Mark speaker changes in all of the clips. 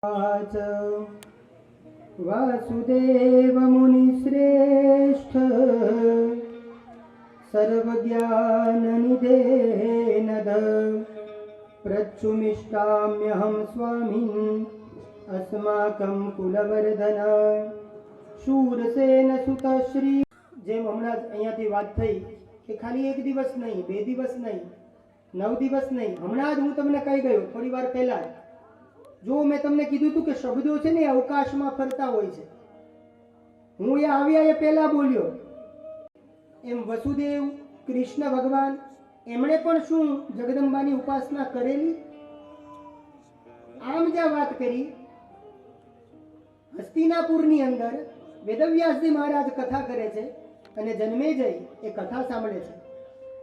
Speaker 1: च वासुदेव मुनिश्रेष्ठ सर्वज्ञाननिधे नद प्रच्युमिष्टाम्यहं स्वामिन् अस्माकं कुलवर्धन शूरसेन सुत श्री। જેમ હમણાં જ અહીંયાથી વાત થઈ કે ખાલી એક દિવસ નહીં, બે દિવસ નહીં, 9 દિવસ નહીં, હમણાં જ હું તમને કહી ગયો થોડી વાર પહેલા જો મેં તમને કીધું હતું કે શબ્દો છે ને અવકાશમાં ફરતા હોય છે, હું એ આવ્યા એ પહેલા બોલ્યો એમ વસુદેવ કૃષ્ણ ભગવાન એમણે પણ શું જગદંબાની ઉપાસના કરેલી? આમ જ્યાં વાત કરી હસ્તિનાપુરની અંદર વેદવ્યાસજી મહારાજ કથા કરે છે અને જન્મેજય એ કથા સાંભળે છે,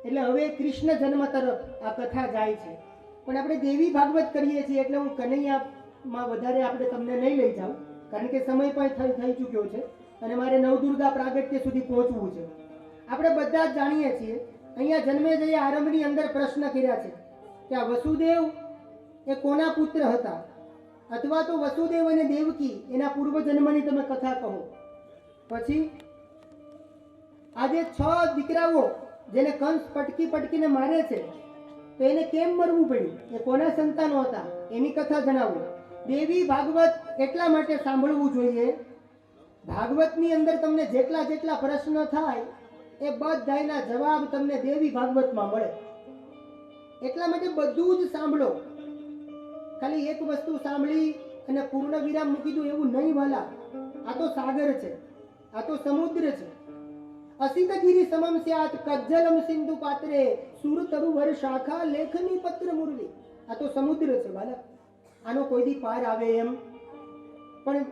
Speaker 1: એટલે હવે કૃષ્ણ જન્મ તરફ આ કથા જાય છે. પણ આપણે દેવી ભાગવત કરીએ છીએ એટલે હું કનૈયામાં વધારે આપણે તમને નહીં લઈ જાઉં, કારણ કે સમય પણ થઈ ચૂક્યો છે અને મારે નવદુર્ગા પ્રાગટ્ય સુધી પહોંચવું છે. આપણે બધા જ જાણીએ છીએ અહીંયા જન્મેજય આરંભની અંદર પ્રશ્ન કર્યા છે કે આ વસુદેવ એ કોના પુત્ર હતા, અથવા તો વસુદેવ અને દેવકી એના પૂર્વજન્મની તમે કથા કહો. પછી આજે 6 દીકરાઓ જેને કંસ પટકી પટકીને મારે છે તો એને કેમ મરવું પડ્યું, એ કોના સંતાનો હતા એની કથા જણાવો. દેવી ભાગવત એટલા માટે સાંભળવું જોઈએ, ભાગવતની અંદર તમને જેટલા જેટલા પ્રશ્ન થાય એ બધાના જવાબ તમને દેવી ભાગવતમાં મળે. એટલા માટે બધું જ સાંભળો, ખાલી એક વસ્તુ સાંભળી અને પૂર્ણ વિરામ મૂકી દો એવું નહીં વાલા. આ તો સાગર છે, આ તો સમુદ્ર છે. અસિતગીરી સમમ સ્યાત કજ્જલમ સિંધુ પાત્રે સુર તરુવર શાખા લેખની પત્ર મુરલી. આ તો સમુદ્ર છે બાળક, આનો કોઈ દી પાર આવે એમ. પણ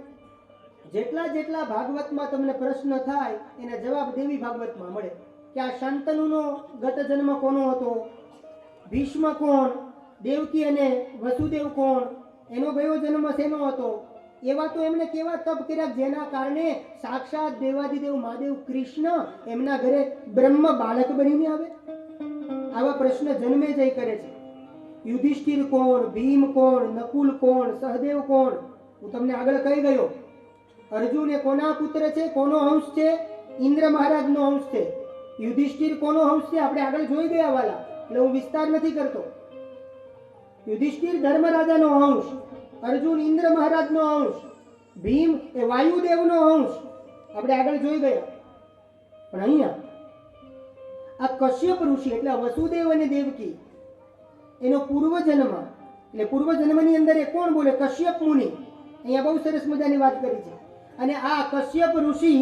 Speaker 1: જેટલા જેટલા ભાગવતમાં તમને પ્રશ્ન થાય એના જવાબ દેવી ભાગવતમાં મળે કે આ શાંતનુનો ગત જન્મ કોનો હતો, ભીષ્મ કોણ, દેવકી અને વસુદેવ કોણ, એનો ગયો જન્મ શેનો હતો. એવા તો એમને કેવા તપ કર્યા જેના કારણે સાક્ષાત દેવાદિદેવ મહાદેવ કૃષ્ણ એમના ઘરે બ્રહ્મ બાળક બનીને આવે. આવા પ્રશ્ન જન્મેજય કરે છે. યુધિષ્ઠિર કોણ, ભીમ કોણ, નકુલ કોણ, સહદેવ કોણ, હું તમને આગળ કહી ગયો. અર્જુન એ કોના પુત્ર છે, કોનો અંશ છે? ઇન્દ્ર મહારાજનો અંશ છે. યુધિષ્ઠિર કોનો અંશ છે આપણે આગળ જોઈ ગયા વાલા, એટલે હું વિસ્તાર નથી કરતો. યુધિષ્ઠિર ધર્મરાજાનો અંશ, અર્જુન ઇન્દ્ર મહારાજનો અંશ, ભીમ એ વાયુદેવનો અંશ, આપણે આગળ જોઈ ગયા. પણ અહીંયા આ કશ્યપ ઋષિ એટલે વસુદેવ અને દેવકી એનો પૂર્વજન્મ, એટલે પૂર્વજન્મની અંદર એ કોણ બોલે? કશ્યપ મુનિ. અહીંયા બહુ સરસ મજાની વાત કરી છે. અને આ કશ્યપ ઋષિ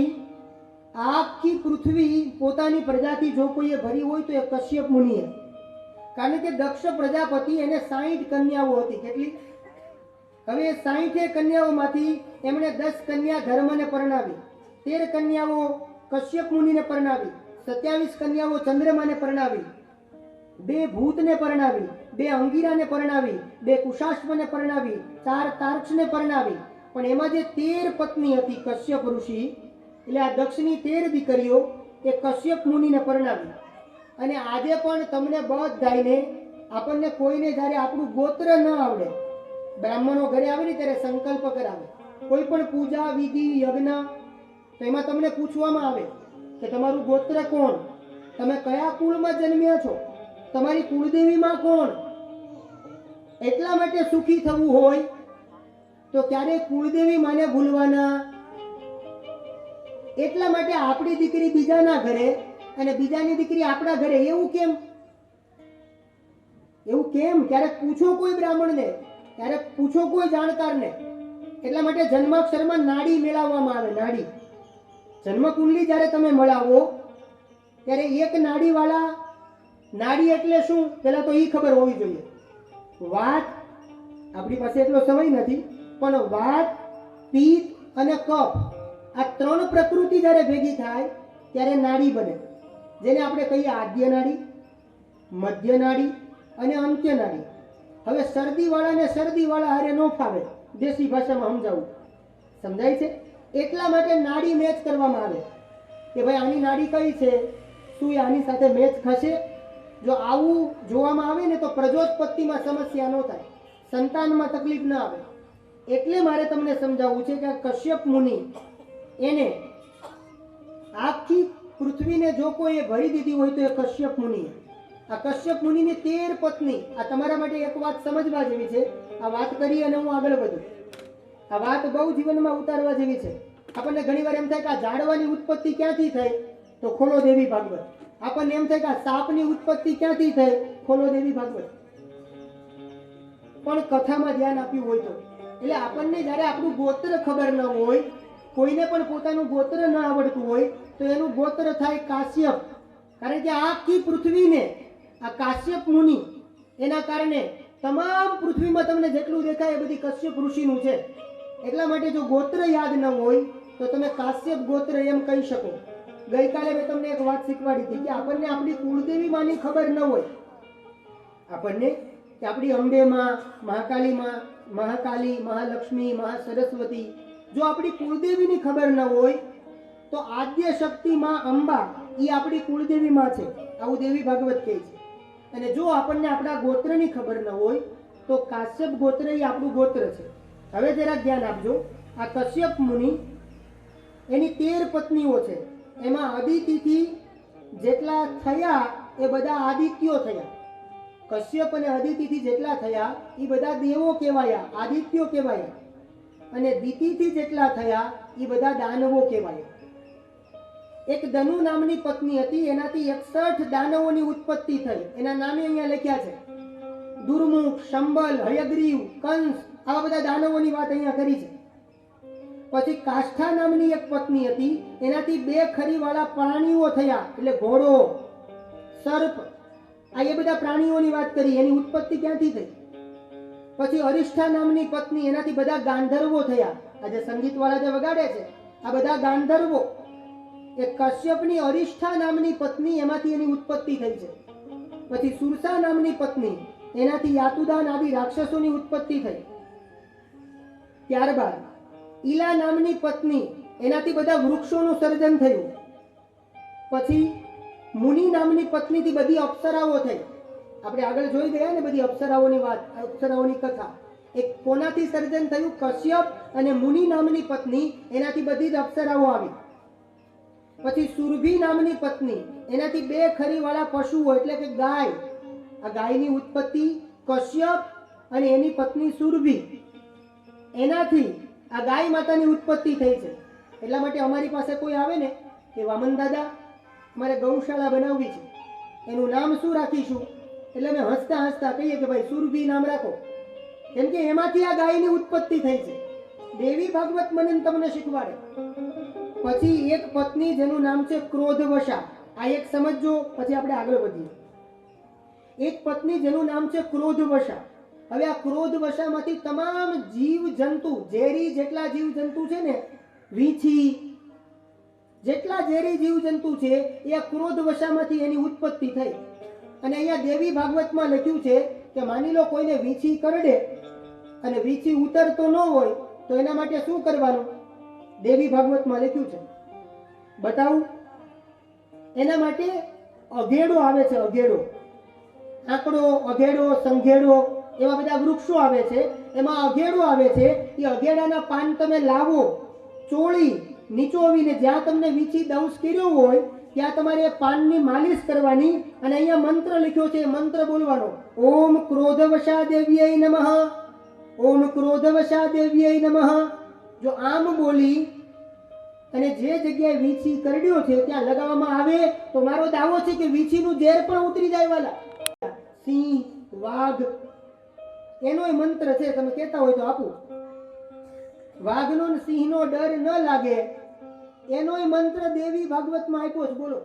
Speaker 1: આખી પૃથ્વી પોતાની પ્રજાથી જો કોઈએ ભરી હોય તો એ કશ્યપ મુનિએ, કારણ કે દક્ષ પ્રજાપતિ એને 60 કન્યાઓ હતી. કેટલી? હવે 60 કન્યાઓમાંથી એમણે 10 કન્યા ધર્મને પરણાવી, 13 કન્યાઓ કશ્યપ મુનિને પરણાવી, 27 કન્યાઓ ચંદ્રમાને પરણાવી, 2 ભૂતને પરણાવી, 2 અંગીરાને પરણાવી, 2 કુશાશ્વને પરણાવી, 4 તાર્ક્ષને પરણાવી. પણ એમાં જે 13 પત્ની હતી કશ્યપ ઋષિ, એટલે આ દક્ષની 13 દીકરીઓ એ કશ્યપ મુનિને પરણાવી. અને આજે પણ તમને બધાને આપણને કોઈને જ્યારે આપણું ગોત્ર ન આવડે, બ્રાહ્મણો ઘરે આવે ને ત્યારે સંકલ્પ કરાવે, કોઈ પણ પૂજા વિધિ યજ્ઞ, તો એમાં તમને પૂછવામાં આવે કે તમારું ગોત્ર કોણ, તમે કયા કુળમાં જન્મ્યા છો, તમારી કુળદેવીમાં કોણ. એટલા માટે સુખી થવું હોય તો ક્યારે કુળદેવી માને ભૂલવાના. એટલા માટે આપણી દીકરી બીજાના ઘરે અને બીજાની દીકરી આપણા ઘરે, એવું કેમ? એવું કેમ? ક્યારેક પૂછો કોઈ બ્રાહ્મણને, ક્યારેક પૂછો કોઈ જાણકારને. એટલા માટે જન્માક્ષરમાં નાડી મેળવવામાં આવે. નાડી જન્મકુંડલી જ્યારે તમે મળાવો ત્યારે એક નાડીવાળા, નાડી એટલે શું પેલા તો એ ખબર હોવી જોઈએ. વાત, આપણી પાસે એટલો સમય નથી, પણ વાત, પિત્ત અને કફ આ 3 પ્રકૃતિ જ્યારે ભેગી થાય ત્યારે નાડી બને, જેને આપણે કહીએ આદ્ય નાડી, મધ્ય નાડી અને અંત્ય નાડી. હવે શરદીવાળાને શરદીવાળા હારે ન ફાવે, દેશી ભાષામાં સમજાવું, સમજાય છે? એટલા માટે નાડી મેચ કરવામાં આવે કે ભાઈ આની નાડી કઈ છે, શું એ આની સાથે મેચ થશે. જો આવું જોવામાં આવે ને તો પ્રજોત્પત્તિમાં સમસ્યા ન થાય, સંતાનમાં તકલીફ ન આવે. એટલે મારે તમને સમજાવવું છે કે આ કશ્યપ મુનિ એને આખી પૃથ્વીને જો કોઈ ભરી દીધી હોય તો એ કશ્યપ મુનિ. આ કશ્યપ મુનિની 13 પત્ની. આ તમારા માટે એક વાત સમજવા જેવી છે. આ વાત કરી અને હું આગળ વધું. આ વાત બહુ જીવનમાં ઉતારવા જેવી છે. આપણને ઘણીવાર એમ થાય કે આ ઝાડવાની ઉત્પત્તિ ક્યાંથી થઈ, તો ખોલો દેવી ભાગવત. આપણને એમ થાય કે આ સાપની ઉત્પત્તિ ક્યાંથી થઈ, ખોલો દેવી ભાગવત. પણ કથામાં ધ્યાન આપ્યું હોય તો, એટલે આપણને જ્યારે આપણું ગોત્ર ખબર ન હોય, કોઈને પણ પોતાનું ગોત્ર ન આવડતું હોય તો એનું ગોત્ર થાય કાશ્યપ. કારણ કે આખી પૃથ્વીને આ કાશ્યપ મુનિ એના કારણે તમામ પૃથ્વીમાં તમને જેટલું દેખાય એ બધી કશ્યપ ઋષિનું છે. એટલા માટે જો ગોત્ર યાદ ન હોય તો તમે કાશ્યપ ગોત્ર એમ કહી શકો. ગઈકાલે મેં તમને એક વાત શીખવાડી હતી કે આપણને આપણી કુળદેવી માની ખબર ન હોય, આપણને કે આપણી અંબેમાં, મહાકાલીમાં, મહાકાલી, મહાલક્ષ્મી, મહાસરસ્વતી, જો આપણી કુળદેવીની ખબર ન હોય તો આદ્ય શક્તિ માં અંબા એ આપણી કુળદેવી માં છે, આવું દેવી ભાગવત કહે છે. અને જો આપણને આપણા ગોત્રની ખબર ન હોય તો કાશ્યપ ગોત્ર એ આપણું ગોત્ર છે. હવે જરા ધ્યાન આપજો. આ કશ્યપ મુનિ એની 13 પત્નીઓ છે. એમાં અદિતિથી જેટલા થયા એ બધા આદિત્યો થયા. કશ્યપ અને અદિતિથી જેટલા થયા એ બધા દેવો કહેવાયા, આદિત્યો કહેવાયા. અને દિતિથી જેટલા થયા એ બધા દાનવો કહેવાયા. એક ધનુ નામની પત્ની હતી, એનાથી 61 દાનવોની ઉત્પત્તિ થઈ. એના નામે અહીંયા લખ્યા છે. દુર્મુખ, શંબલ, હયગ્રીવ, કંસ, આવા બધા દાનવોની વાત અહીંયા કરી છે. પછી કાષ્ઠા નામની એક પત્ની હતી, એનાથી 2 ખરીવાળા પ્રાણીઓ થયા, એટલે ઘોડો, સર્પ, આ એ બધા પ્રાણીઓની વાત કરી. એની ઉત્પત્તિ ક્યાંથી થઈ? પછી અરિષ્ઠા નામની પત્ની, એનાથી બધા ગાંધર્વો થયા. આ જે સંગીત વાળા જે વગાડે છે આ બધા ગાંધર્વો. એક કશ્યપની અરિષ્ઠા નામની પત્ની, એમાંથી એની ઉત્પત્તિ થઈ છે. પછી સુરસા નામની પત્ની, એનાથી યાતુદાન આદિ રાક્ષસોની ઉત્પત્તિ થઈ. ત્યારબાદ ઈલા નામની પત્ની, એનાથી બધા વૃક્ષોનું સર્જન થયું. પછી મુનિ નામની પત્નીથી બધી અપ્સરાઓ થઈ. આપણે આગળ જોઈ ગયા ને બધી અપ્સરાઓની વાત, અપ્સરાઓની કથા. એક કોનાથી સર્જન થયું? કશ્યપ અને મુનિ નામની પત્ની, એનાથી બધી જ અપ્સરાઓ આવી. પછી સુરભી નામની પત્ની, એનાથી 2 ખરીવાળા પશુઓ એટલે કે ગાય. આ ગાયની ઉત્પત્તિ કશ્યપ અને એની પત્ની સુરભી, એનાથી આ ગાય માતાની ઉત્પત્તિ થઈ છે. એટલા માટે અમારી પાસે કોઈ આવે ને કે વામન દાદા મારે ગૌશાળા બનાવવી છે, એનું નામ શું રાખીશું? એટલે અમે હસતા હસતા કહીએ કે ભાઈ સુરભી નામ રાખો, કેમ કે એમાંથી આ ગાયની ઉત્પત્તિ થઈ છે. દેવી ભાગવત મને તમને શીખવાડે. પછી એક પત્ની જેનું નામ છે ક્રોધવશા. આ એક સમજો, પછી આપણે આગળ વધીએ. એક પત્ની જેનું નામ છે ક્રોધવશા. હવે આ ક્રોધવશામાંથી તમામ જીવ જંતુ, ઝેરી જેટલા જીવ જંતુ છે ને, વીંછી, જેટલા ઝેરી જીવ જંતુ છે એ આ ક્રોધવશામાંથી એની ઉત્પત્તિ થઈ. અને અહીંયા દેવી ભાગવતમાં લખ્યું છે કે માની લો કોઈને વીંછી કરડે અને વીંછી ઉતરતો ન હોય તો એના માટે શું કરવાનું? દેવી ભાગવતમાં લખ્યું છે, બતાવું. એના માટે અઘેડો આવે છે, અઘેડો, આંકડો, અઘેડો, સંઘેડો, એવા બધા વૃક્ષો આવે છે. એમાં અઘેડો આવે છે. એ અઘેડાના પાન તમે લાવો, ચોળી નીચોવીને જ્યાં તમને વીંછી દંશ કર્યો હોય ત્યાં તમારે પાનની માલિશ કરવાની. અને અહીંયા મંત્ર લખ્યો છે, મંત્ર બોલવાનો, ઓમ ક્રોધવશા દેવ્યય નમઃ, ઓમ ક્રોધવશા દેવ્યય નમઃ. જો આમ બોલી અને જે જગ્યાએ વીંછી કરડ્યો છે ત્યાં લગાવવામાં આવે તો મારો દાવો છે કે વીંછીનું ઝેર પણ ઉતરી જાય. વાલા સિંહ, વાઘ, એનોય મંત્ર છે, તમે કહેતા હોય તો આપું. વાઘનો ને સિંહનો ડર ન લાગે એનોય મંત્ર દેવી ભાગવતમાં આપ્યો છે. બોલો.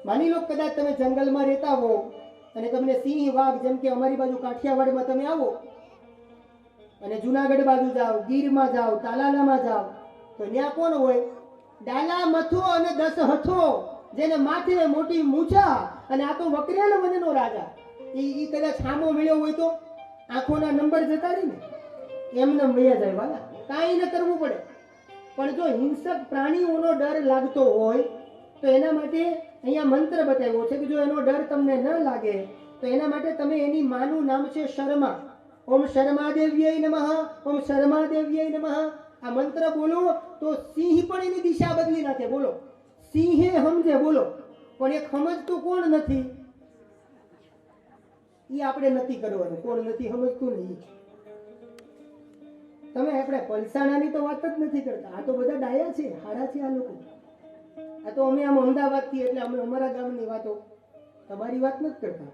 Speaker 1: માની લો કદાચ તમે જંગલમાં રહેતા હો અને તમને સિંહ, વાઘ, જેમ કે અમારી બાજુ કાઠિયાવાડમાં તમે આવો અને જુનાગઢ બાજુ જાઓ, ગીરમાં જાઓ, તાલાલામાં જાઓ તો ત્યાં કોણ હોય? ડાલા મથો અને 10 હથો, જેને માથે મોટી મૂછા અને આ તો વકરેલ વનનો રાજા. ઈ કદાચ સામો મળ્યો હોય તો આંખોના નંબર જતા રહી ને, એમને વયા જાય. વાલા કાંઈ ન કરવું પડે. પણ જો હિંસક પ્રાણીઓનો ડર લાગતો હોય તો એના માટે અહીંયા મંત્ર બતાવ્યો છે કે જો એનો ડર તમને ન લાગે તો એના માટે તમે એની માનું નામ છે શર્મા. ઓમ શર્માદેવ્યય નમઃ, ઓમ શર્માદેવ્યય નમઃ. આ મંત્ર બોલો તો સિંહ પણ એની દિશા બદલી નાખે. બોલો, સિંહે સમજે. બોલો, પણ એક સમજતું કોણ નથી, એ આપણે નથી કરવાનું. કોણ નથી સમજતું નહીં. તમે આપણે પલસાણાની તો વાત જ નથી કરતા. આ તો બધા ડાયા છે, હારા છે આ લોકો. આ તો અમે આમ અમદાવાદથી, એટલે અમે અમારા ગામની વાતો, તમારી વાત નથી કરતા.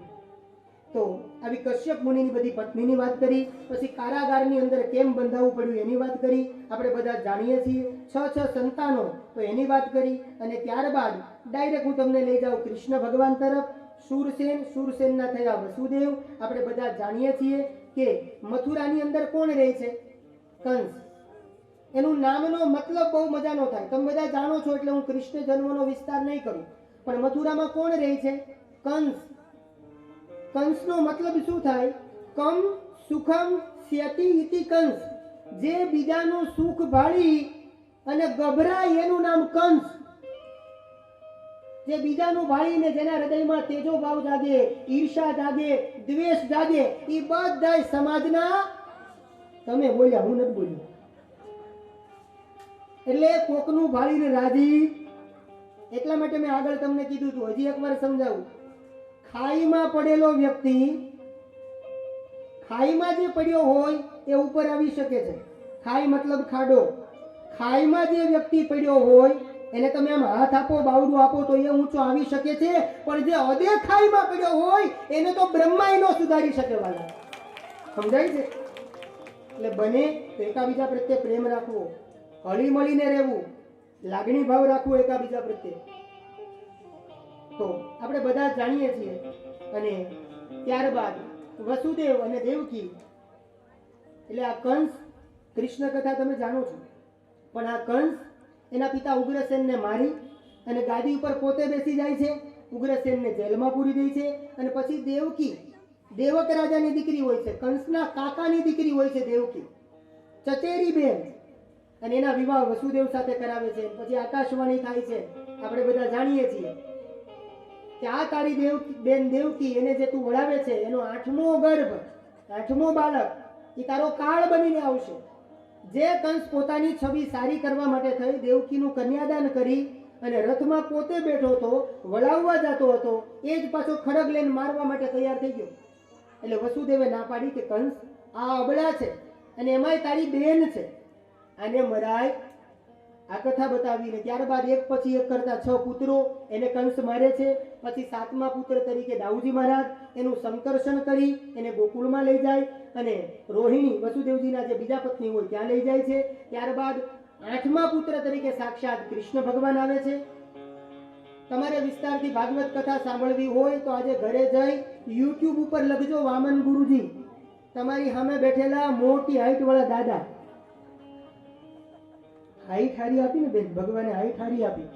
Speaker 1: તો આવી કશ્યપ મુનિની બધી પત્નીની વાત કરી, પછી કારાગારની અંદર કેમ બંધાવવું પડ્યું એની વાત કરી, આપણે બધા જાણીએ છીએ. 6 સંતાનો, તો એની વાત કરી. અને ત્યારબાદ ડાયરેક્ટ હું તમને લઈ જાઉં કૃષ્ણ ભગવાન તરફ. શૂરસેનના થયા વસુદેવ. આપણે બધા જાણીએ છીએ કે મથુરાની અંદર કોણ રહે છે? કંસ. એનું નામનો મતલબ બહુ મજાનો થાય, તમે બધા જાણો છો, એટલે હું કૃષ્ણ જન્મનો વિસ્તાર નહીં કરું. પણ મથુરામાં કોણ રહે છે? કંસ. કંસનો મતલબ શું થાય? કમ સુખમ સ્યતિ ઇતિ કંસ. જે બીજાનું સુખ ભાળી અને ગભરાય એનું નામ કંસ. જે બીજાનું ભાળીને જેના હૃદયમાં તેજો ભાવ જાગે, ઈર્ષા જાગે, દ્વેષ જાગે, એ બધા સમાજના, તમે બોલ્યા, હું નથી બોલ્યો. એટલે કોકનું ભાળીને રાજી. એટલા માટે મેં આગળ તમને કીધું હતું, હજી એકવાર સમજાવું. ખાઈમાં પડેલો વ્યક્તિ, ખાઈમાં જે પડ્યો હોય એ ઉપર આવી શકે છે. ખાઈ મતલબ ખાડો. ખાઈમાં જે વ્યક્તિ પડ્યો હોય એને તમે આમ હાથ આપો, બાવડું આપો તો એ ઊંચો આવી શકે છે. પણ જે અદે ખાઈમાં પડ્યો હોય એને તો બ્રહ્મા નો સુધારી શકે. વાલા, સમજાય છે? એટલે બને તો એકાબીજા પ્રત્યે પ્રેમ રાખવો, હળી મળીને રહેવું, લાગણી ભાવ રાખવો એકાબીજા પ્રત્યે. તો આપણે બધા જાણીએ છીએ. અને ત્યારબાદ વસુદેવ અને દેવકી, એટલે આ કંસ, કૃષ્ણ કથા તમે જાણો છો. પણ આ કંસ એના પિતા ઉગ્રસેનને મારી અને ગાદી ઉપર પોતે બેસી જાય છે. ઉગ્રસેનને જેલમાં પૂરી દે છે. અને પછી દેવકી, દેવક રાજાની દીકરી હોય છે, કંસના કાકાની દીકરી હોય છે દેવકી, ચચેરી બેન. અને એના વિવાહ વસુદેવ સાથે કરાવે છે. પછી આકાશવાણી થાય છે, આપણે બધા જાણીએ છીએ કે આ તારી બેન દેવકી, એને જે તું વળાવે છે એનો 8મો ગર્ભ, 8મો બાળક, એ તારો કાળ બનીને આવશે. જે કંસ પોતાની છબી સારી કરવા માટે થઈ દેવકીનું કન્યાદાન કરી અને રથમાં પોતે બેઠો હતો, વળાવવા જતો હતો, એ જ પાછો ખડગ લઈને મારવા માટે તૈયાર થઈ ગયો. એટલે વસુદેવે ના પાડી કે કંસ, આ અબળા છે અને એમાંય તારી બેન છે, આને મરાય. આ કથા બતાવીને ત્યારબાદ એક પછી એક કરતા 6 પુત્રો એને કંસ મારે છે. પછી 7મા પુત્ર તરીકે દાઉજી મહારાજ એનું સંકર્ષણ કરી એને ગોકુળમાં લઈ જાય અને રોહિણી, વસુદેવજીના જે બીજા પત્ની હોય ત્યાં લઈ જાય છે. ત્યારબાદ 8મા પુત્ર તરીકે સાક્ષાત કૃષ્ણ ભગવાન આવે છે. તમારે વિસ્તારથી ભાગવત કથા સાંભળવી હોય તો આજે ઘરે જઈ યુટ્યુબ ઉપર લખજો વામન ગુરુજી. તમારી સામે બેઠેલા મોટી હાઈટ વાળા દાદા, હાઈટ હારી આપી ને બેન, ભગવાને હાઈટ હારી આપી.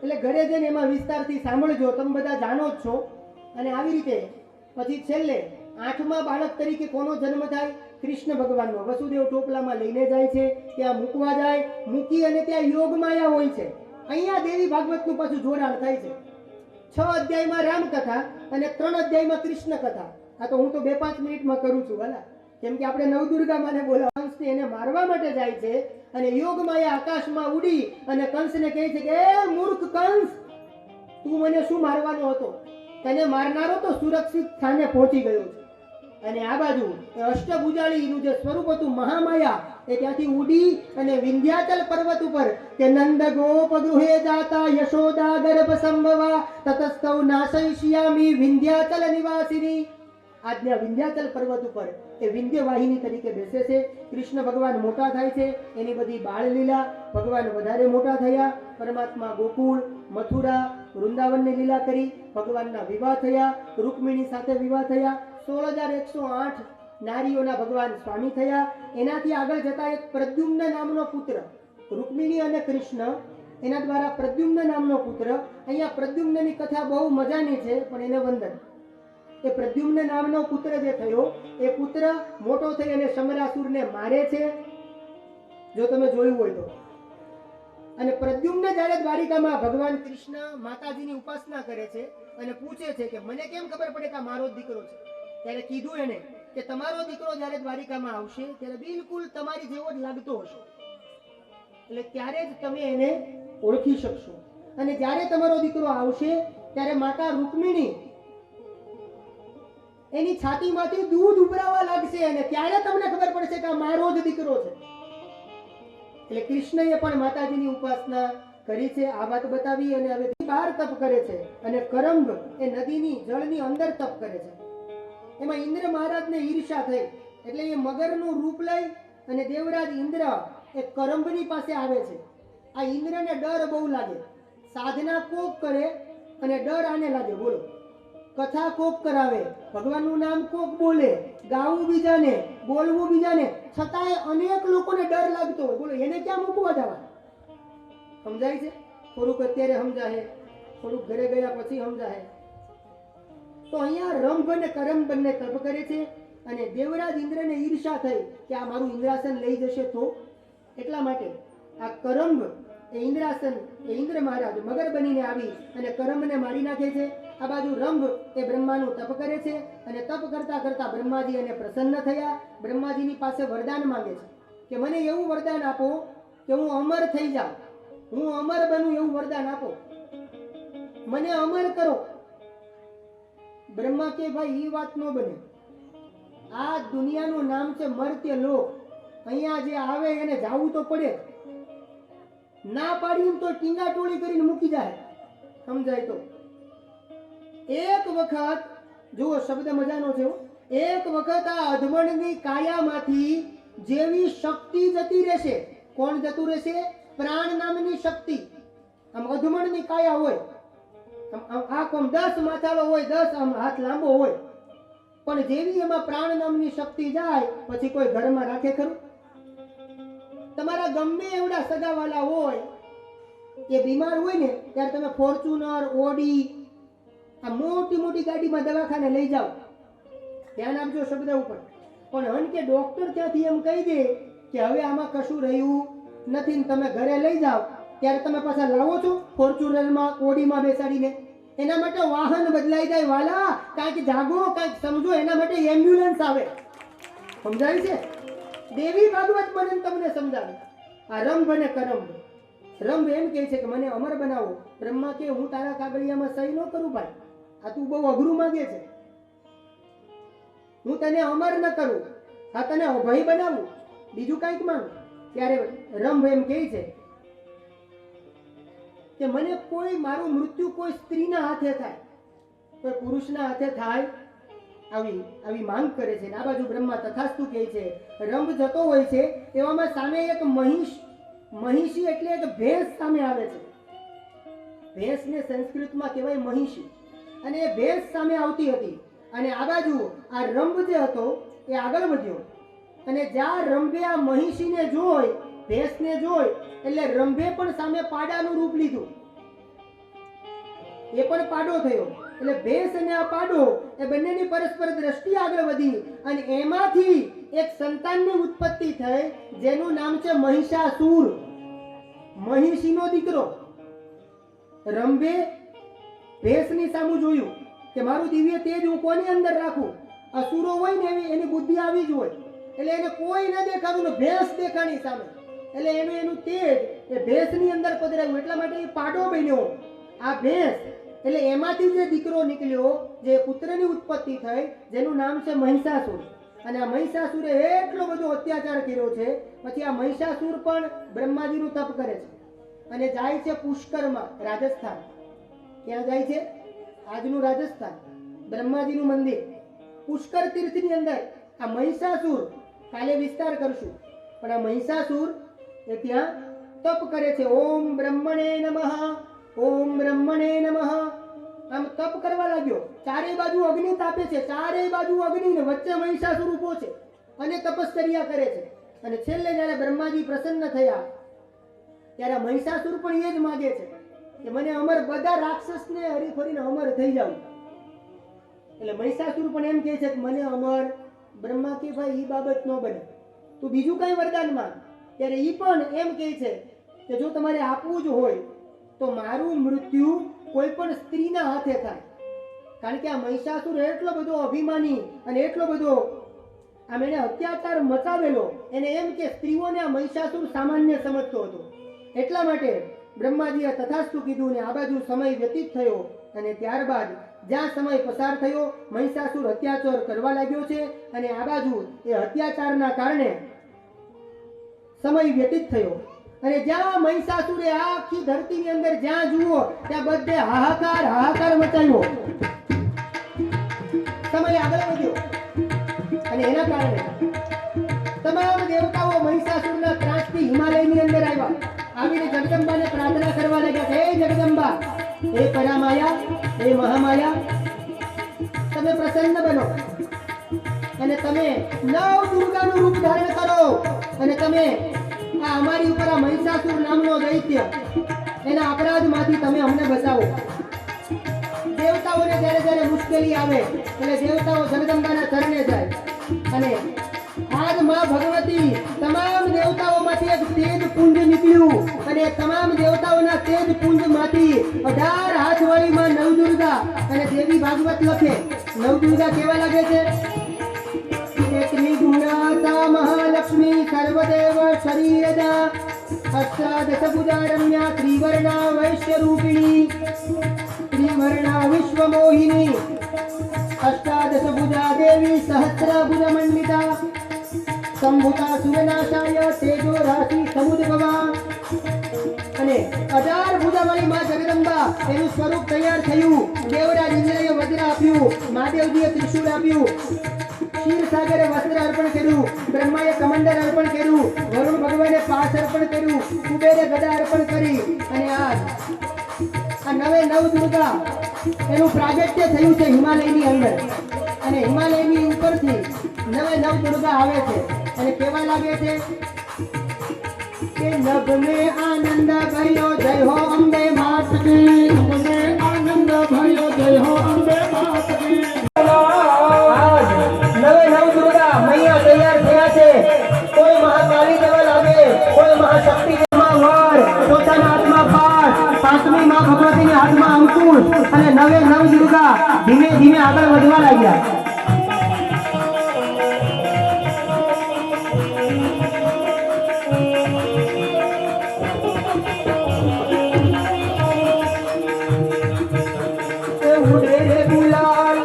Speaker 1: એટલે ઘરે જઈને એમાં વિસ્તારથી સાંભળજો, તમે બધા જાણો જ છો. અને આવી રીતે પછી છેલ્લે 8મા બાળક તરીકે કોનો જન્મ થાય? કૃષ્ણ ભગવાનનો. વસુદેવ ટોપલામાં લઈને જાય છે, ત્યાં મૂકવા જાય, મૂકી અને ત્યાં યોગ માયા હોય છે. અહીંયા દેવી ભાગવતનું પાછું જોડાણ થાય છે. 6 અધ્યાયમાં રામકથા અને 3 અધ્યાયમાં કૃષ્ણ કથા. આ તો હું તો 2-5 મિનિટમાં કરું છું વાલા, કેમ કે આપણે નવદુર્ગા માને બોલાવા. કંસને એને મારવા માટે જાય છે અને યોગ માયા આકાશમાં ઉડી અને કંસને કહે છે કે એ મૂર્ખ કંસ, તું મને શું મારવાનો હતો? તને મારનારો તો સુરક્ષિત સ્થાને પહોંચી ગયો છે. અને આ બાજુ અષ્ટભુજાળીનું જે સ્વરૂપ હતું મહામાયા, એ ત્યાંથી ઉડી અને વિંધ્યાચલ પર્વત ઉપર કે નંદ ગોપ ગૃહે જાતા યશોદા ગર્ભ સંભવા તતસ્તૌ નાશયિષ્યામિ વિંધ્યાચલ નિવાસિની. આજના વિંધ્યાચલ પર્વત ઉપર એ વિંધ્ય વાહિની તરીકે બેસે છે. કૃષ્ણ ભગવાન મોટા થાય છે, એની બધી બાળ લીલા, ભગવાન વધારે મોટા થયા. પરમાત્મા ગોકુળ, મથુરા, વૃંદાવનની લીલા કરી. ભગવાનના વિવાહ થયા, રૂકમિણી સાથે વિવાહ થયા. 16,108 નારીઓના ભગવાન સ્વામી થયા. એનાથી આગળ જતા એક પ્રદ્યુમ્ન નામનો પુત્ર, રૂકમિણી અને કૃષ્ણ, એના દ્વારા પ્રદ્યુમ્ન નામનો પુત્ર. અહીંયા પ્રદ્યુમ્નની કથા બહુ મજાની છે, પણ એને વંદન. એ પ્રદ્યુમ્ન નામનો પુત્ર જે થયો, એ પુત્ર મોટો થઈ અને સમરાસુરને મારે છે, જો તમે જોયું હોય તો. અને પ્રદ્યુમ્ન જ્યારે દ્વારિકામાં ભગવાન કૃષ્ણ માતાજીની ઉપાસના કરે છે અને પૂછે છે કે મને કેમ ખબર પડે કે આ મારો જ દીકરો છે, ત્યારે કીધું એને કે તમારો દીકરો જ્યારે દ્વારિકામાં આવશે ત્યારે બિલકુલ તમારી જેવો જ લાગતો હશે, એટલે ત્યારે જ તમે એને ઓળખી શકશો. અને જ્યારે તમારો દીકરો આવશે ત્યારે માતા રૂકમિણી એની છાતીમાંથી દૂધ ઉભરાવા લાગશે અને ત્યારે તમને ખબર પડશે કે આ મારો જ દીકરો છે. એટલે કૃષ્ણએ પણ માતાજીની ઉપાસના કરી છે, આ વાત બતાવી. અને હવે બહાર તપ કરે છે અને કરંભ એ નદીની જળની અંદર તપ કરે છે. એમાં ઇન્દ્ર મહારાજને ઈર્ષા થઈ એટલે એ મગરનું રૂપ લઈ અને દેવરાજ ઇન્દ્ર એ કરંભની પાસે આવે છે. આ ઇન્દ્રને ડર બહુ લાગે, સાધના કોક કરે અને ડર આને લાગે. બોલો, કથા કોક કરાવે, ભગવાનનું નામ કોક બોલે, ગાવું બીજાને, બોલવું બીજાને, છતાંય અનેક લોકોને ડર લાગતો હોય. બોલો, એને ક્યાં મૂકવા જવા? સમજાય છે? થોડુંક અત્યારે સમજાય, થોડુંક ઘરે ગયા પછી સમજાય. તો અહીંયા રંભ અને કરંભ બંને તપ કરે છે અને દેવરાજ ઇન્દ્રને ઈર્ષા થઈ કે આ મારું ઇન્દ્રાસન લઈ જશે તો, એટલા માટે આ કરંભ એ ઇન્દ્રાસન એ ઇન્દ્ર મહારાજ મગર બનીને આવી અને કરંભને મારી નાખે છે. આ બાજુ રંભ એ બ્રહ્માનું તપ કરે છે અને તપ કરતા કરતા બ્રહ્માજી એને પ્રસન્ન થયા. બ્રહ્માજીની પાસે વરદાન માંગે છે કે મને એવું વરદાન આપો કે હું અમર થઈ જાઉં, હું અમર બનું, એવું વરદાન આપો, મને અમર કરો. બ્રહ્મા કે ભાઈ એ વાત ન બને, આ દુનિયાનું નામ છે મર્ત્ય લોક, અહીંયા જે આવે એને જાવું તો પડે, ના પાડીને તો ટીંગા ટોળી કરીને મૂકી જાય. સમજાય તો? એક વખત જુઓ, શબ્દ મજાનો છે, એક વખત આ અધમણની કાયામાંથી જેવી શક્તિ જતી રહેશે. કોણ જતું રહેશે? પ્રાણ નામની શક્તિ. આમ અધમણની કાયા હોય, આ કોમ 10 માથાળો હોય, 10 આમ હાથ લાંબો હોય, પણ જેવી એમાં પ્રાણ નામની શક્તિ જાય પછી કોઈ ઘરમાં રાખે ખરું? તમારા ગમે એવડા સગાવાલા હોય એ બીમાર હોય ને ત્યારે તમે ફોર્ચ્યુનર, ઓડી, આ મોટી મોટી ગાડીમાં દવાખાને લઈ જાઓ, ધ્યાન આપજો શબ્દ ઉપર. પણ હન કે ડોક્ટર ત્યાંથી એમ કહી દે કે હવે આમાં કશું રહ્યું નથી ને તમે ઘરે લઈ જાઓ, ત્યારે તમે પાછા લાવો છો ફોર્ચ્યુનરમાં, ઓડીમાં બેસાડીને? એના માટે વાહન બદલાઈ જાય વાલા, કાંઈક જાગો, કાંઈક સમજો. એના માટે એમ્બ્યુલન્સ આવે. સમજાય છે? દેવી ભાગવત મને તમને સમજાવે. આ રંભ અને કરંભ. રંભ એમ કહે છે કે મને અમર બનાવો. બ્રહ્મા કે હું તારા કાગળિયામાં સહી ન કરું ભાઈ, આ તું બહુ અઘરું માંગે છે, હું તને અમર ન કરું, આ તને અભય બનાવું, બીજું કાંઈક માંગ. ત્યારે રંભ એમ કહે છે કે મને કોઈ મારું મૃત્યુ કોઈ સ્ત્રીના હાથે થાય, કોઈ પુરુષના હાથે થાય, આવી માંગ કરે છે. આ બાજુ બ્રહ્મા તથાસ્તુ કહે છે. રંભ જતો હોય છે એવામાં સામે એક મહિષી એટલે એક ભેંસ સામે આવે છે. ભેંસને સંસ્કૃતમાં કહેવાય મહિષી, અને એ ભેંસ સામે આવતી હતી. અને આ બાજુ આ રંભ જે હતો એ આગળ વધ્યો અને જ્યાં રંભે આ મહિષીને જોઈ, ભેંસને જોઈ, એટલે રંભે પણ સામે પાડાનું રૂપ લીધું, એ પણ પાડો થયો. એટલે ભેંસ અને આ પાડો એ બંનેની પરસ્પર દ્રષ્ટિ આગળ વધી અને એમાંથી એક સંતાનની ઉત્પત્તિ થઈ જેનું નામ છે મહિષાસુર, મહિષીનો દીકરો. રંભે ભેંસની સામું જોયું કે મારું દિવ્ય તેજ હું કોની અંદર રાખું? અસુરો હોય ને એની બુદ્ધિ આવી જ હોય, એટલે એને કોઈ ન દેખાડું ને ભેંસ દેખાણી સામે, એટલે એનું તેજ એ ભેંસની અંદર પધરાવ્યું. એટલા માટે એ પાડો બન્યો. આ ભેંસ એટલે એમાંથી જે દીકરો નીકળ્યો, જે પુત્રની ઉત્પત્તિ થઈ, જેનું નામ છે મહિષાસુર. અને આ મહિષાસુરે એટલો બધો અત્યાચાર કર્યો છે. પછી આ મહિષાસુર પણ બ્રહ્માજીનું તપ કરે છે અને જાય છે પુષ્કરમાં, રાજસ્થાન. ક્યાં જાય છે? આજનું રાજસ્થાન, બ્રહ્માજીનું મંદિર પુષ્કર તીર્થની અંદર. આ મહિષાસુર કાલે વિસ્તાર કરશું, પણ આ મહિષાસુર એ ત્યાં તપ કરે છે. ઓમ બ્રહ્મણે નમઃ, ઓમ બ્રહ્મણે નમઃ. આમ તપ કરવા લાગ્યો. ચારે બાજુ અગ્નિ તાપે છે, ચારે બાજુ અગ્નિ ને વચ્ચે મહિષાસુર ઊભો છે અને તપશ્ચર્યા કરે છે. અને છેલ્લે જ્યારે બ્રહ્માજી પ્રસન્ન થયા ત્યારે મહિષાસુર પણ એ જ માગે છે કે મને અમર, બધા રાક્ષસને હરીફરીને અમર થઈ જાવ. એટલે મહિષાસુર પણ એમ કહે છે કે મને અમર. બ્રહ્મા કે ભાઈ ઈ બાબત ન બને, તું બીજું કઈ વરદાન માંગ. ત્યારે ઈ પણ એમ કહે છે કે જો તમારે આપવું જ હોય તો મારું મૃત્યુ કોઈ પણ સ્ત્રીના હાથે થાય. કારણ કે આ મહિષાસુર એટલો બધો અભિમાની અને એટલો બધો આમ એને અત્યાચાર મચાવેલો, એને એમ કે સ્ત્રીઓને આ મહિષાસુર સામાન્ય સમજતો હતો. એટલા માટે બ્રહ્માજીએ તથાસ્તુ કીધું ને આ બાજુ સમય વ્યતીત થયો અને ત્યારબાદ જ્યાં સમય પસાર થયો મહિષાસુર અત્યાચાર કરવા લાગ્યો છે અને આ બાજુ એ અત્યાચારના કારણે સમય વ્યતીત થયો અને જ્યાં મહિષાસુરે આખી ધરતીની અંદર જ્યાં જુઓ ત્યાં બધે હાહાકાર મચાવ્યો. સમય આગળ વધ્યો અને એના કારણે તમામ દેવતાઓ મહિષાસુરના ત્રાસથી હિમાલયની અંદર આવ્યા. આવીને જગદંબાને પ્રાર્થના કરવા લાગ્યા, હે જગદંબા, હે પરામાયા, હે મહામાયા, તમે પ્રસન્ન બનો અને તમે નવ દુર્ગાનું રૂપ ધારણ કરો અને તમે આ અમારી ઉપર આ મહિષાસુર નામનો દૈત્ય એના અપરાધમાંથી તમે અમને બચાવો. દેવતાઓને જ્યારે જ્યારે મુશ્કેલી આવે એટલે દેવતાઓ જગદંબાના ચરણે જાય અને આજ માં ભગવતી તમામ દેવતાઓમાંથી એક તેજ પુંજ નીકળ્યું અને તમામ દેવતાઓના તેજ પુંજમાંથી 18 હાથવાળી માં નવદુર્ગા અને દેવી ભાગવત લખે. નવદુર્ગા કેવા લાગે છે? ત્રિગુણાતા મહાલક્ષ્મી સર્વદેવ શરીરદા અષ્ટાદશ ભુજારમ્યા ત્રિવર્ણા વૈશ્ય રૂપિણી ત્રિવર્ણા વિશ્વમોહિની અષ્ટાદશ ભુજા દેવી સહસ્રભુજ મંડિતા સંભુતા સુરનાશાય તેજો રાશિ સમુદ્ભવા. અને 18 ભુજાવાળી માં જગદંબા એનું સ્વરૂપ તૈયાર થયું. દેવરાજ ઇન્દ્રએ વજ્ર આપ્યું, મહાદેવજીએ ત્રિશૂળ આપ્યું, ક્ષીરસાગરે વસ્ત્ર અર્પણ કર્યું, બ્રહ્માએ કમંડલ અર્પણ કર્યું, વરુણ ભગવાને પાશ અર્પણ કર્યું, કુબેરે ગદા અર્પણ કરી અને આ નવે નવ દુર્ગા એનું પ્રાગટ્ય થયું છે હિમાલયની અંદર અને હિમાલયની ઉપરથી નવે નવ દુર્ગા આવે છે અને કેવા લાગે છે કે નભ મેં આનંદ ભયો જય હો અંબે માત કી, નભ મેં આનંદ ભયો જય હો અંબે માત કી. નવે નવ દુર્ગા મૈયા તૈયાર થયા છે. કોઈ મહાકાળી દેવા લાગે, કોઈ મહાશક્તિ દેવા વર, પોતાના હાથમાં પાસ, પાંચમી માં ભગવતીના હાથમાં અંકુશ અને નવે નવ દુર્ગા ધીમે ધીમે આગળ વધવા લાગ્યા. ઉડે રે ગુલાલ,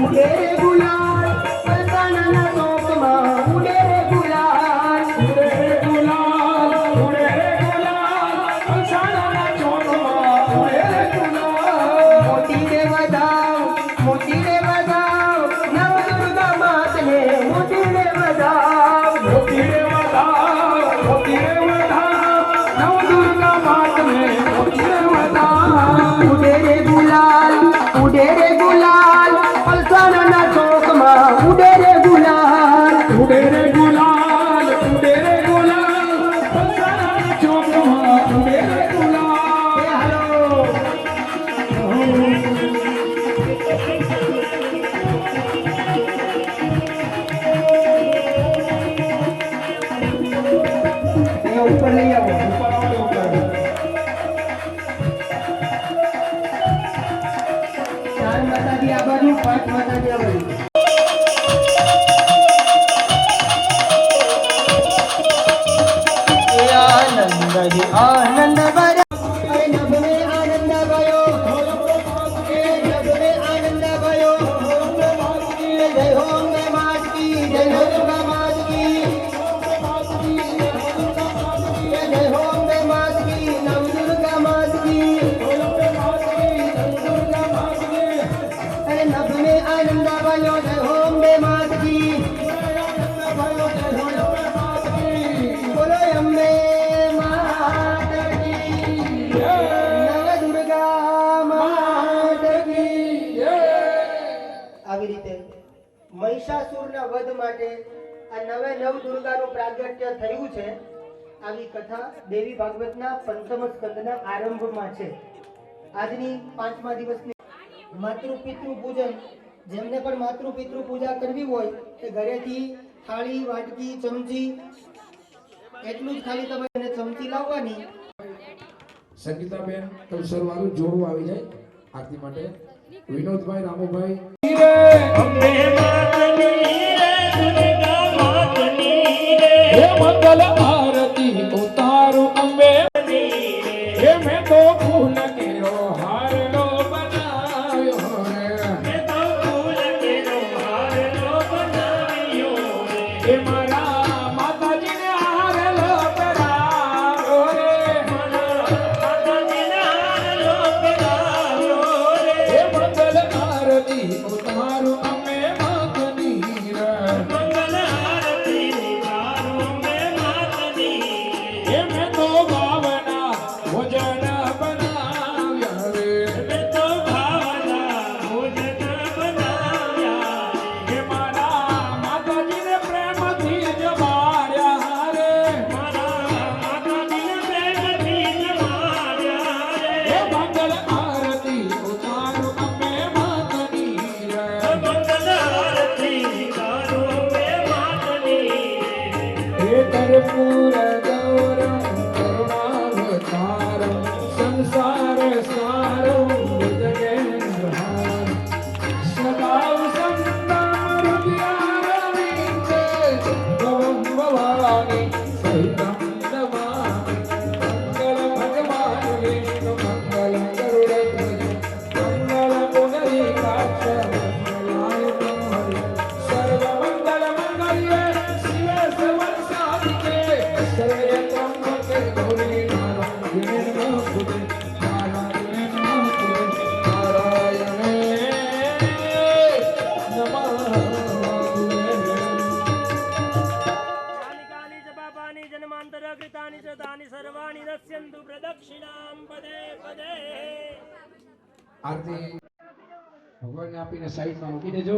Speaker 1: ઉડે રે ગુલાલ, પલકાના ચોકમાં ઉડે રે ગુલાલ, ઉડે રે ગુલાલ, ઉડે રે ગુલાલ, પલકાના ચોકમાં ઉડે રે ગુલાલ. મોતી રે વધાવ, મોતી રે વધાવ, નવ દુર્ગા માતને મોતી રે વધાવ, મોતી રે વધાવ, મોતી રે વધાવ, નવ દુર્ગા માતને મોતી રે વધાવ. ઉડે રે ગુલાલ, ઉડે રે ગુલાલ, પલસાના ચોકમાં ઉડે રે ગુલાલ, ઉડે રે ગુલાલ, ઉડે રે ગુલાલ, પલસાના ચોકમાં ઉડે રે ગુલાલ. હાલો ઉપર લઈ આવો, ઉપર આવો, ઉપર આવો. 4 માતાજી આ બાજુ, 5 માતાજી આ બાજુ. આનંદ ભર્યો અરે નભ મેં આનંદ ભયો, એ નભ મેં આનંદ ભયો, જય હો અંબે માત કી, જય હો દુર્ગા માત કી, જય હો અંબે માત કી, નવ દુર્ગા માત કી. અરે નભ મેં આનંદ ભયો, જય હો અંબે માત કી, બોલો અંબે માત કી, નવ દુર્ગા માત કી. આવી રીતે મહિષાસુરના વધ માટે આ નવે નવ દુર્ગાનું પ્રાગટ્ય થયું છે. આવી કથા દેવી ભાગવતના 5મ સ્કંદના આરંભમાં છે. આજની 5મા દિવસની માતૃ પિતૃ પૂજન, જેમને પણ માતૃ પિતૃ પૂજા કરવી હોય તે ઘરેથી થાળી, વાટકી, ચમચી એટલું જ ખાલી તમારે ચમચી લાવવાની.
Speaker 2: સંગીતાબેન કલસર વાળું જોડું આવી જાય આરતી માટે. વિનોદભાઈ, રામુભાઈ.
Speaker 3: અંબે માતની રે દુર્ગા
Speaker 2: મંગલ આરતી ઉતારું અંબે હે મેં તો ફૂલ કેરો હારલો બનાવ્યો રે હે મારા માતાજીને હારલો પહેરાવ્યો રે હે મંગલ આરતી ઉતારું અંબે માતની રે હે મેં તો ભાવના ભોજન બનાવ્યા રે હે મારા માતાજીને પ્રેમથી જમાડ્યા રે હે મંગલ આરતી ઉતારું અંબે માતની રે હે કર્પૂર ગૌરમ કરુણાવતારમ સંસાર સારમ જગેન્દ્રહારમ સદા સંતમ હૃદયારવિંદે ભવં ભવાની સહિતં નમામિ મંગલ ભગવાન વિષ્ણુ મંગલ ગરુડધ્વજ મંગલ પુંડરીકાક્ષ મંગલાય બ્રહ્મણ્ય સર્વમંગલ મંગલ્ય શિવે સર્વસાધિકે સર્વે ત્રંબકે ગૌરી નારાયણે નમઃ નારાયણે નમઃ નારાયણે
Speaker 3: कानि च पापानि जन्मान्तरकृतानि च तानि सर्वाणि नश्यन्तु प्रदक्षिणां पदे पदे
Speaker 2: આરતી ભગવાનને આપીને સાઈડમાં મૂકી દેજો.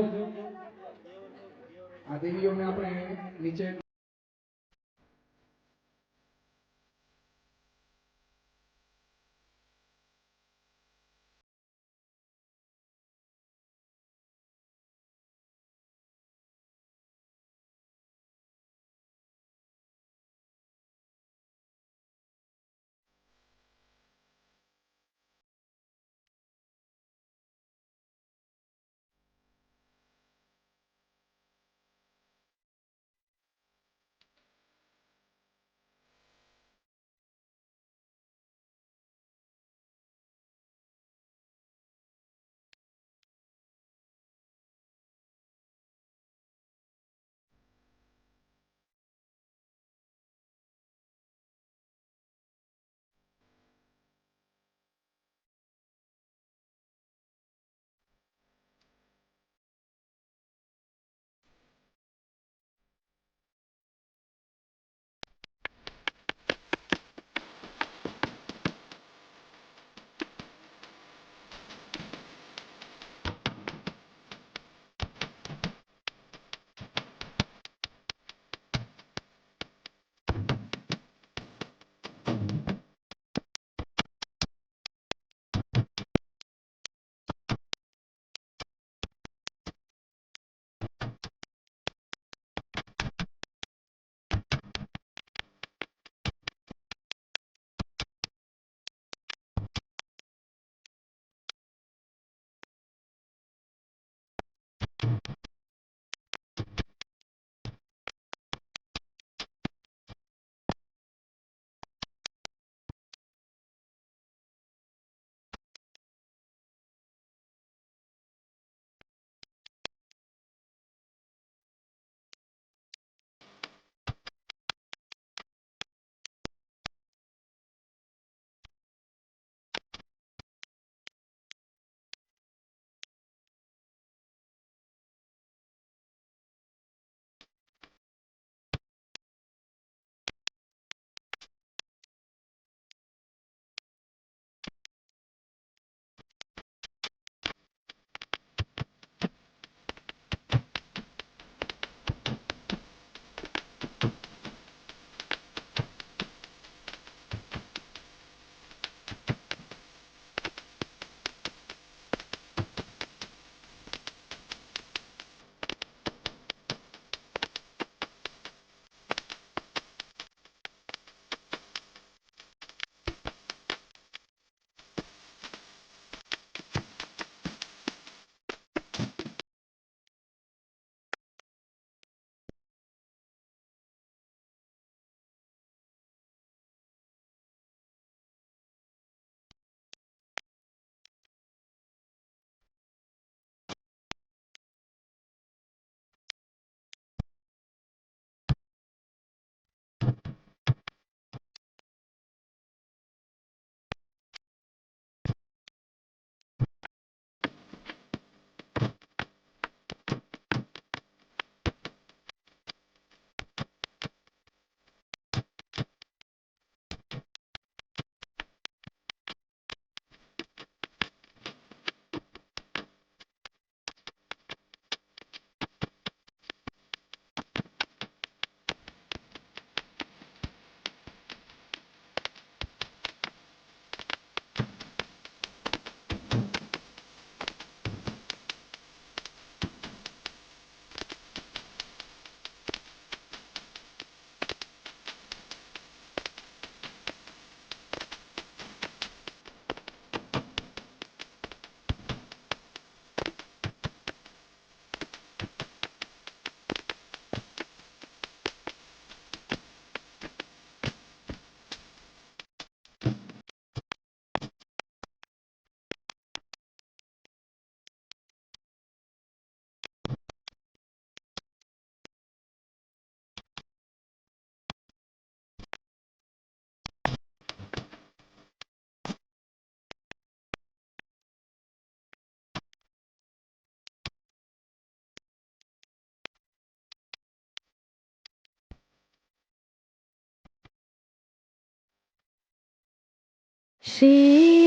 Speaker 2: આ દેવીઓને આપણે નીચે
Speaker 4: શ્રી